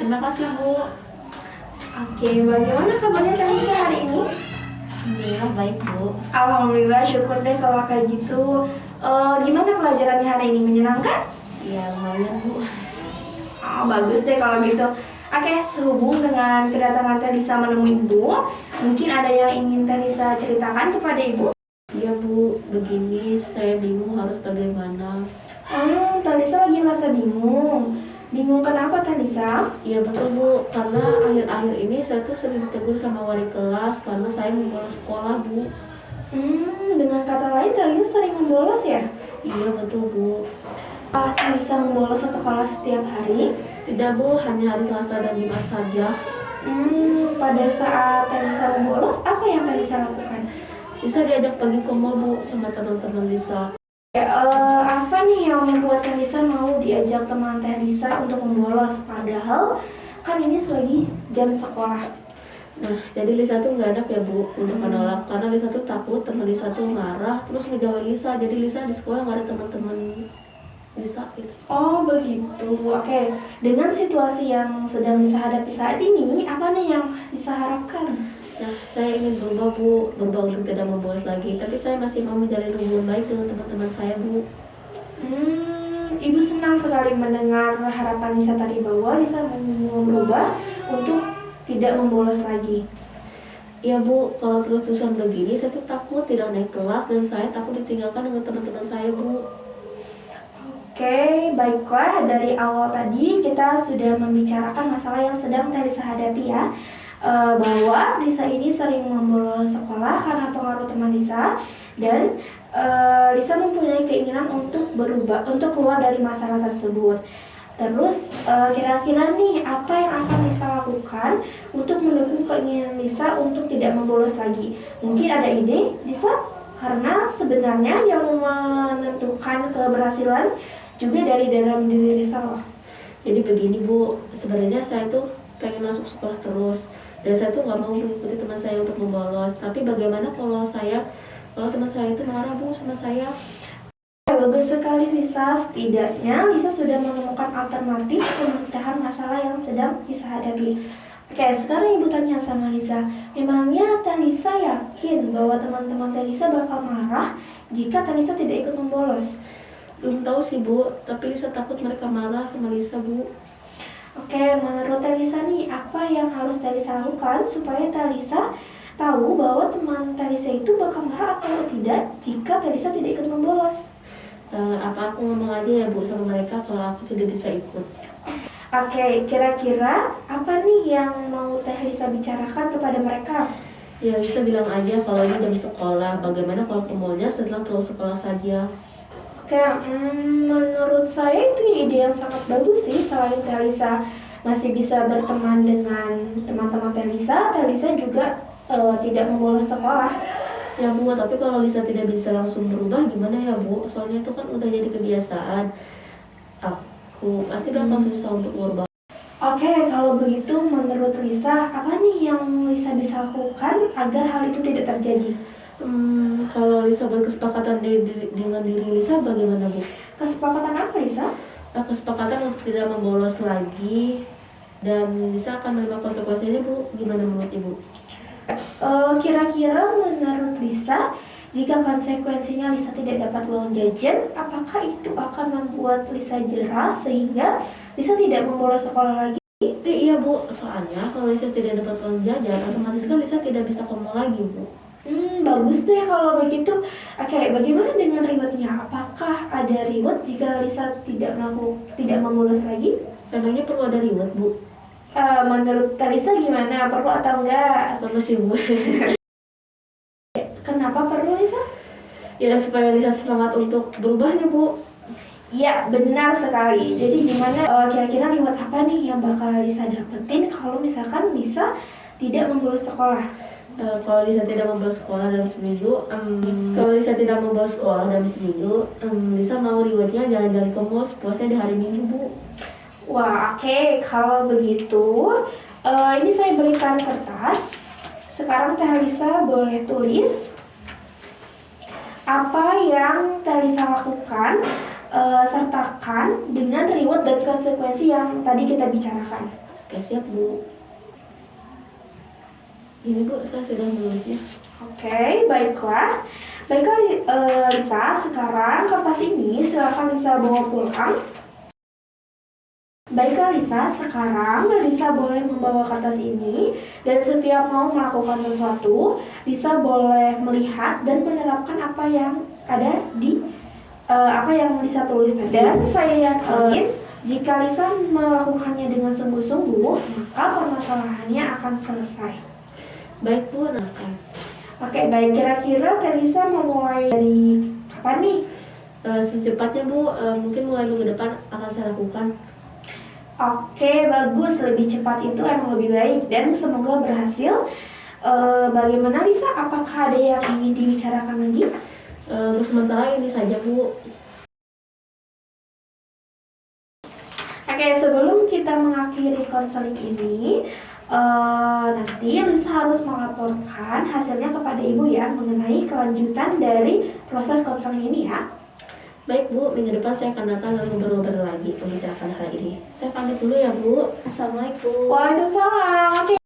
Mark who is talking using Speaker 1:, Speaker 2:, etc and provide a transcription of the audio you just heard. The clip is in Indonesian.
Speaker 1: Terima kasih, Bu.
Speaker 2: Oke, bagaimana kabarnya Talisa hari ini?
Speaker 1: Alhamdulillah baik, Bu.
Speaker 2: Alhamdulillah, syukur deh kalau kayak gitu. Gimana pelajarannya hari ini? Menyenangkan?
Speaker 1: Ya, lumayan, Bu.
Speaker 2: Oh, bagus deh kalau gitu. Oke, sehubung dengan kedatangan Talisa menemui Ibu, mungkin ada yang ingin Talisa ceritakan kepada Ibu?
Speaker 1: Iya, Bu. Begini, saya bingung harus bagaimana.
Speaker 2: Talisa lagi merasa bingung. Bingung kenapa, Talisa?
Speaker 1: Iya, betul, Bu. Karena akhir-akhir ini saya tuh sering ditegur sama wali kelas karena saya membolos sekolah, Bu.
Speaker 2: Dengan kata lain, Talisa sering membolos ya?
Speaker 1: Iya, betul, Bu.
Speaker 2: Talisa membolos sekolah setiap hari?
Speaker 1: Tidak, Bu. Hanya hari Selasa dan Jumat saja.
Speaker 2: Pada saat Talisa membolos, apa yang Talisa lakukan?
Speaker 1: Bisa diajak pergi ke mall, Bu, sama teman-teman Lisa.
Speaker 2: Apa nih yang membuat Talisa mau diajak teman Talisa untuk membolos? Padahal kan ini lagi jam sekolah.
Speaker 1: Nah, jadi Lisa tuh nggak enak ya, Bu, untuk menolak. Karena Lisa tuh takut teman Lisa tuh marah, terus ngejauhin Lisa. Jadi Lisa di sekolah nggak ada teman-teman Lisa gitu.
Speaker 2: Oh begitu, oke. Dengan situasi yang sedang Lisa hadapi saat ini, apa nih yang Lisa harapkan?
Speaker 1: Nah, saya ingin berubah untuk tidak membolos lagi. Tapi saya masih mau menjalin hubungan baik dengan teman-teman saya, Bu.
Speaker 2: Ibu senang sekali mendengar harapan Lisa tadi bahwa Lisa mau berubah untuk tidak membolos lagi.
Speaker 1: Ya, Bu, kalau terus-terusan begini, saya tuh takut tidak naik kelas dan saya takut ditinggalkan dengan teman-teman saya, Bu.
Speaker 2: Oke, baiklah. Dari awal tadi kita sudah membicarakan masalah yang sedang Talisa hadapi ya. Bahwa Lisa ini sering membolos sekolah karena pengaruh teman Lisa, dan Lisa mempunyai keinginan untuk berubah, untuk keluar dari masalah tersebut. Terus kira-kira nih apa yang akan Lisa lakukan untuk mendukung keinginan Lisa untuk tidak membolos lagi? Mungkin ada ide, Lisa? Karena sebenarnya yang menentukan keberhasilan juga dari dalam diri Lisa loh.
Speaker 1: Jadi begini, Bu, sebenarnya saya tuh pengen masuk sekolah terus dan saya tuh nggak mau mengikuti teman saya untuk membolos. Tapi bagaimana kalau teman saya itu marah, Bu, sama saya?
Speaker 2: Bagus sekali Lisa, setidaknya Lisa sudah menemukan alternatif pemecahan masalah yang sedang Lisa hadapi. Oke, sekarang Ibu tanya sama Lisa, memangnya Talisa yakin bahwa teman-teman Talisa bakal marah jika Talisa tidak ikut membolos?
Speaker 1: Belum tahu sih, Bu, tapi Lisa takut mereka marah sama Lisa, Bu.
Speaker 2: Oke, menurut Talisa nih, apa yang harus Talisa lakukan supaya Talisa tahu bahwa teman Talisa itu bakal marah atau tidak jika Talisa tidak ikut membolos?
Speaker 1: Apa aku ngomong aja ya, Bu, sama mereka kalau aku tidak bisa ikut?
Speaker 2: Oke, kira-kira apa nih yang mau Talisa bicarakan kepada mereka?
Speaker 1: Ya, Lisa bilang aja kalau ini jam sekolah. Bagaimana kalau ke mallnya setelah keluar sekolah saja?
Speaker 2: Menurut saya itu ide yang sangat bagus sih. Selain Talisa masih bisa berteman dengan teman-teman Talisa juga tidak membolos sekolah.
Speaker 1: Ya, Bu, tapi kalau Lisa tidak bisa langsung berubah gimana ya, Bu? Soalnya itu kan udah jadi kebiasaan. Aku pasti bakal susah untuk berubah.
Speaker 2: Oke, kalau begitu menurut Lisa, apa nih yang Lisa bisa lakukan agar hal itu tidak terjadi?
Speaker 1: Kalau Lisa berkesepakatan dengan diri Lisa bagaimana, Bu?
Speaker 2: Kesepakatan apa, Lisa?
Speaker 1: Kesepakatan untuk tidak membolos lagi dan Lisa akan menerima konsekuensinya, Bu. Gimana menurut Ibu?
Speaker 2: Kira-kira menurut Lisa, jika konsekuensinya Lisa tidak dapat uang jajan, apakah itu akan membuat Lisa jera sehingga Lisa tidak membolos sekolah lagi?
Speaker 1: Iya, Bu, soalnya kalau Lisa tidak dapat uang jajan, otomatis kan Lisa tidak bisa ke mall lagi, Bu.
Speaker 2: Bagus deh kalau begitu. Oke, bagaimana dengan rewardnya? Apakah ada reward jika Lisa tidak membolos lagi?
Speaker 1: Memangnya perlu ada reward, Bu?
Speaker 2: Menurut Talisa gimana? Perlu atau enggak?
Speaker 1: Perlu sih, Bu.
Speaker 2: Kenapa perlu, Lisa?
Speaker 1: Ya, supaya Lisa semangat untuk berubahnya, Bu.
Speaker 2: Iya, benar sekali. Jadi gimana kira-kira reward apa nih yang bakal Lisa dapetin kalau misalkan Lisa tidak membolos sekolah?
Speaker 1: Kalau Lisa tidak membolos sekolah dalam seminggu, Lisa mau rewardnya jalan-jalan ke mall sepuasnya di hari Minggu, Bu.
Speaker 2: Wah, oke. Kalau begitu, ini saya berikan kertas. Sekarang Teh Lisa boleh tulis apa yang Teh Lisa lakukan, sertakan dengan reward dan konsekuensi yang tadi kita bicarakan.
Speaker 1: Oke, siap Bu. Ini Bu, saya sudah menulisnya.
Speaker 2: Oke, baiklah. Baiklah, Lisa, sekarang kertas ini silakan Lisa bawa pulang. Baiklah Lisa, sekarang Lisa boleh membawa kertas ini dan setiap mau melakukan sesuatu, Lisa boleh melihat dan menerapkan apa yang ada di apa yang Lisa tulis. Dan saya yakin jika Lisa melakukannya dengan sungguh-sungguh, maka permasalahannya akan selesai.
Speaker 1: Baik Bu, nah kan.
Speaker 2: Oke, baik. Kira-kira Lisa mau mulai dari kapan nih?
Speaker 1: Secepatnya Bu, mungkin mulai minggu depan akan saya lakukan.
Speaker 2: Oke, bagus. Lebih cepat itu emang lebih baik dan semoga berhasil. Bagaimana Lisa? Apakah ada yang ingin dibicarakan lagi?
Speaker 1: Untuk sementara ini saja Bu.
Speaker 2: Oke, sebelum kita mengakhiri konseling ini, nanti Lisa harus melaporkan hasilnya kepada Ibu ya mengenai kelanjutan dari proses konseling ini ya.
Speaker 1: Baik Bu, minggu depan saya akan datang dan ngobrol-ngobrol lagi membicarakan hal ini. Saya pamit dulu ya Bu. Assalamualaikum.
Speaker 2: Waalaikumsalam. Oke.